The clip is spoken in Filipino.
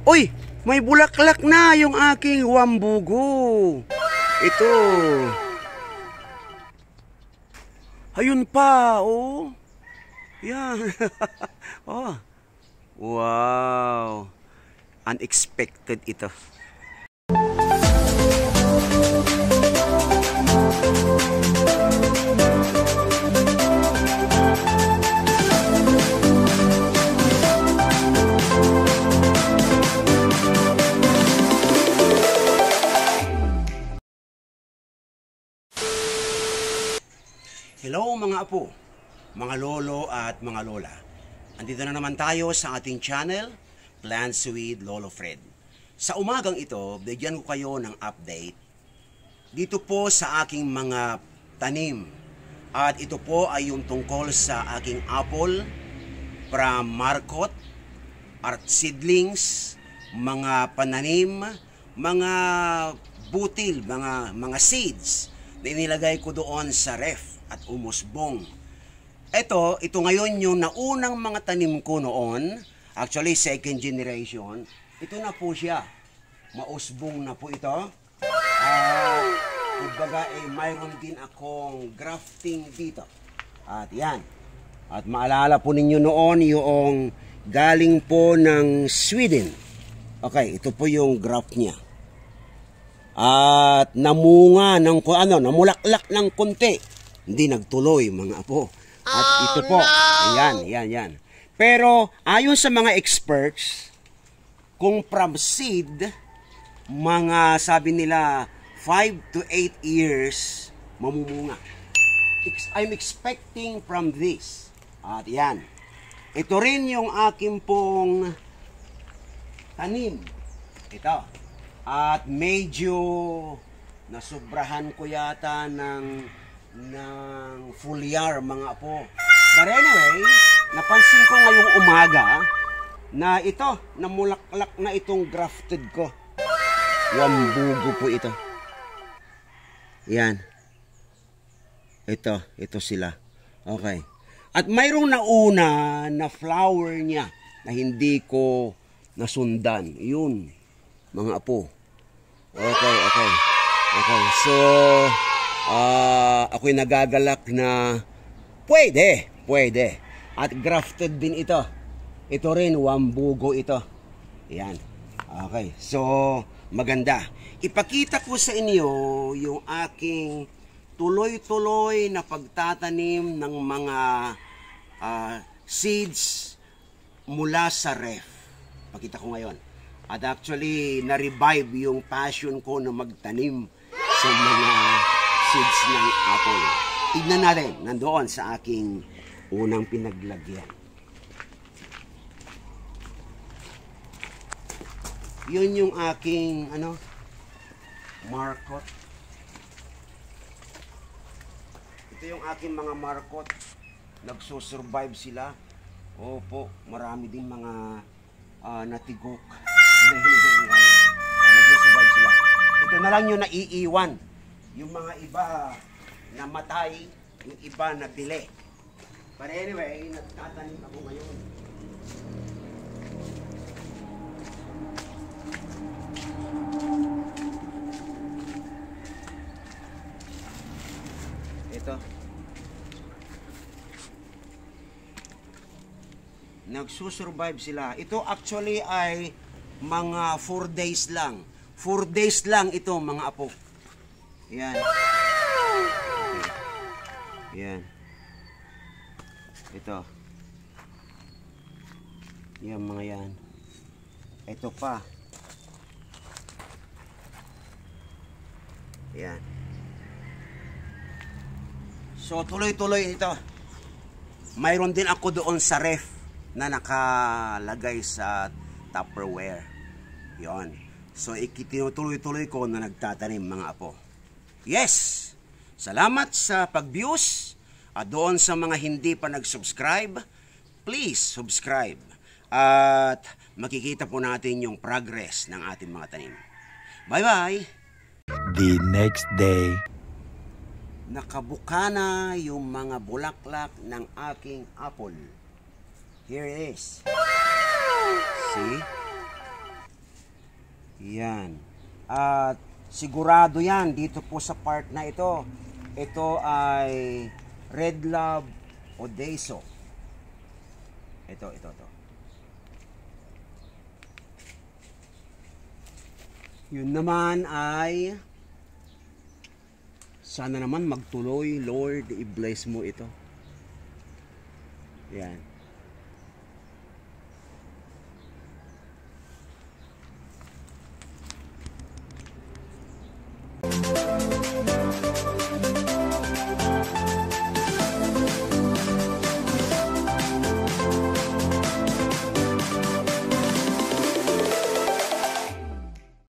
Uy, may bulaklak na yung aking wambugo. Ito. Ayun pa, oh. Yan. Oh. Wow. Unexpected ito. Hello mga apo, mga lolo at mga lola. Andito na naman tayo sa ating channel, Plants with Lolo Fred. Sa umagang ito, bigyan ko kayo ng update dito po sa aking mga tanim. At ito po ay yung tungkol sa aking apple from Marcot, art seedlings, mga pananim, mga butil, mga seeds na inilagay ko doon sa ref at umusbong. Ito ngayon yung naunang mga tanim ko noon, actually second generation. Ito na po siya. Mausbong na po ito. Kumbaga mayroon din akong grafting dito. At yan. At maalala po ninyo noon yung galing po ng Sweden. Okay, ito po yung graft niya. At namunga ng namulaklak ng konti. Hindi nagtuloy mga apo. At ito po, yan. Pero ayon sa mga experts, kung from seed, mga sabi nila 5 to 8 years mamumunga. I'm expecting from this. At yan. Ito rin yung aking pong tanim. Ito. At medyo nasubrahan ko yata ng foliar mga apo. But anyway, napansin ko ngayong umaga na ito, namulaklak na itong grafted ko. Wambugo po ito. Yan. Ito sila. Okay. At mayroong nauna na flower niya na hindi ko nasundan. Yun, mga apo. Okay. So, ako'y nagagalak na pwede. At grafted din ito. Ito rin, wambugo ito. Yan. Okay. So, maganda. Ipakita ko sa inyo yung aking tuloy-tuloy na pagtatanim ng mga seeds mula sa ref. Pakita ko ngayon. At actually, na-revive yung passion ko na magtanim sa mga seeds ng apple. Tignan natin, nandoon sa aking unang pinaglagyan. Yun yung aking, Marcot. Ito yung aking mga Marcot. Nagsusurvive sila. Opo, marami din mga natigok. Nagsusurvive sila. Ito na lang yung naiiwan. Yung mga iba namatay, yung iba nabili. But anyway, nagtatanim ako ngayon. Ito. Nagsusurvive sila. Ito actually ay mga 4 days lang. 4 days lang ito mga apo. Yan. Yan. Ito. Yan mga yan. Ito pa. Yan. So tuloy-tuloy ito. Mayroon din ako doon sa ref na nakalagay sa Tupperware. Yon. So ikitinutuloy-tuloy ko na nagtatanim mga apo. Yes! Salamat sa pag-views at doon sa mga hindi pa nag-subscribe, please subscribe. At makikita po natin yung progress ng ating mga tanim. Bye-bye! The next day. Nakabuka na yung mga bulaklak ng aking apple. Here it is. See? Yan. At sigurado yan dito po sa part na ito. Ito ay Red Love Odaso. Ito. Yun naman ay sana naman magtuloy, Lord, i-bless mo ito. Yan.